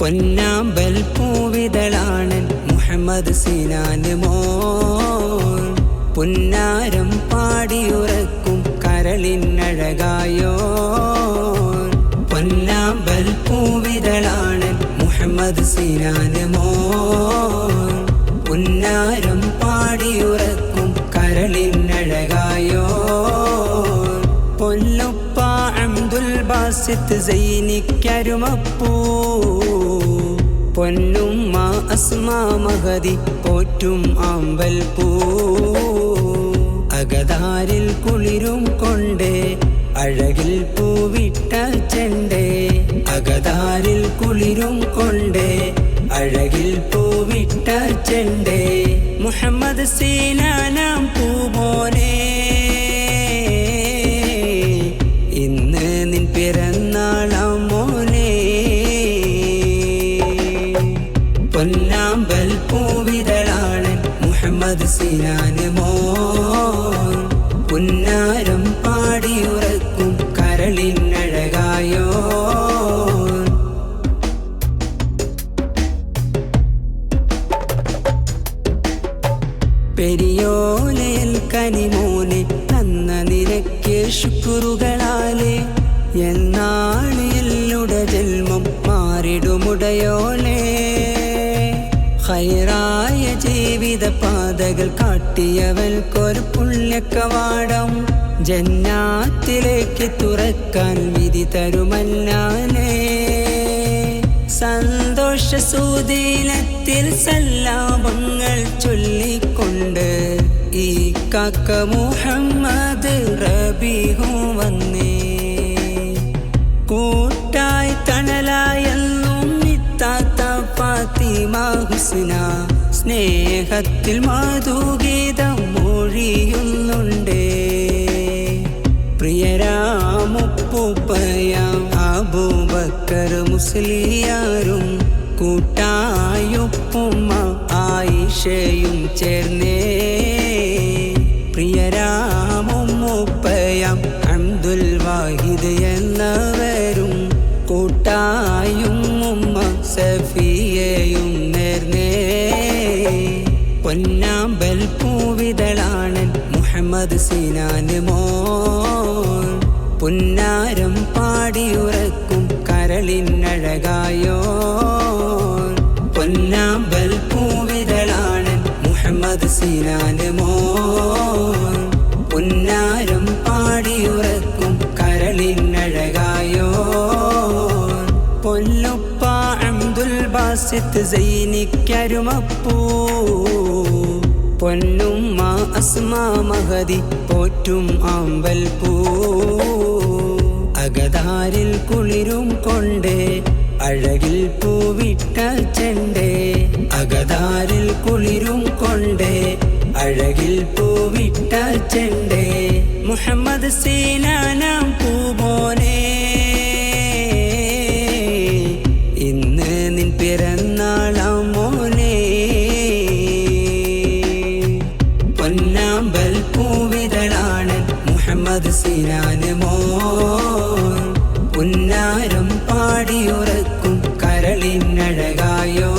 പൊന്നാമ്പൽ പൂവിതളാണൻ മുഹമ്മദ് സിനാന് മോൻ. പുന്നാരം പാടിയുറക്കും കരളിനഴകായോൻ. പൊന്നാമ്പൽ പൂവിതളാണൻ മുഹമ്മദ് സിനാന് മോൻ. പുന്നാരം പാടിയുറക്കും കരളിനഴകായോൻ. പൊന്നുപ്പ അബ്ദുൽ ബാസിത്ത് സൈനിക്കരുമപ്പൂ. പൊന്നുമ്മ അസ്മാ മഹദി പോറ്റും ആമ്പൽ പൂ. അകതാരിൽ കുളിരും കൊണ്ടേ അഴകിൽ പൂവിട്ട ചെണ്ടേ. അകതാരിൽ കുളിരും കൊണ്ടേ അഴകിൽ പൂവിട്ട ചെണ്ടേ. മുഹമ്മദ് സീനാനാം പൂമോനെ, ഇന്ന് നിൻ പിറന്നാളാം മോനെ. പൊന്നാമ്പൽ പൂവിതളാണൻ മുഹമ്മദ് സിനാന് മോൻ. പുന്നാരം പാടിയുറക്കും കരളിനഴകായോൻ. പെരിയോലയൽ കനിമോനെ തന്ന നിനക്ക് ശുക്രുകളാലേ. എന്നാണ് എല്ലുടെ ജന്മം മാറിടുമുടയോലേ. ഖൈറായ ജീവിത പാതകൾ കാട്ടിയവൾക്കൊരു പുണ്യക്കവാടം ജന്നാത്തിലേക്ക് തുറക്കാൻ വിധി തരുമന്നാലേ. സന്തോഷ സുദിനത്തിൽ സല്ലാപങ്ങൾ ചൊല്ലിക്കൊണ്ട് ഈ കാക്ക മുഹമ്മദ് റബീഹു വന്നേ. കൂട്ടായി തണലായെന്നും നിത്താത്ത ഫാത്തിമ ഹുസ്ന. സ്നേഹത്തിൽ മധുഗീതം മൊഴിയുന്നുണ്ടേ. പ്രിയരാമുപ്പൂപ്പയാം അബൂബക്കർ മുസ്ലിയാരും കൂട്ടായുപ്പുമ്മ ആയിഷയും ചേർന്നേ. പ്രിയരാമുപ്പയാം അബ്ദുൽ വാഹിദ് എന്നവരും കൂട്ടായും ഉമ്മ സഫിയയും നേർന്നേ. പൊന്നാമ്പൽ പൂവിതളാണൻ മുഹമ്മദ് സിനാന് മോൻ. പുന്നാരം പാടിയുറക്കും കരളിനഴകായോൻ. പൊന്നാമ്പൽ പൂവിതളാണൻ മുഹമ്മദ് സിനാന് മോൻ. പുന്നാരം പാടിയുറക്കും കരളിനഴകായോൻ. പൊന്നുപ്പ അബ്ദുൽ ബാസിത്ത് സൈനിക്കരുമപ്പൂ. പൊന്നുമ്മ അസ്മാ മഹദി പോറ്റും ആമ്പൽ പൂ. അകതാരിൽ കുളിരും കൊണ്ടേ അഴകിൽ പൂവിട്ട ചെണ്ടേ. അകതാരിൽ കുളിരും കൊണ്ടേ അഴകിൽ പൂവിട്ട ചെണ്ടേ. മുഹമ്മദ് സീനാനാം പൂമോനെ, ഇന്ന് നിൻ പിറന്നാളാം മോനെ. പൊന്നാമ്പൽ പൂവിതളാണൻ മുഹമ്മദ് സിനാന് മോൻ. പുന്നാരം പാടിയുറക്കും കരളിനഴകായോ.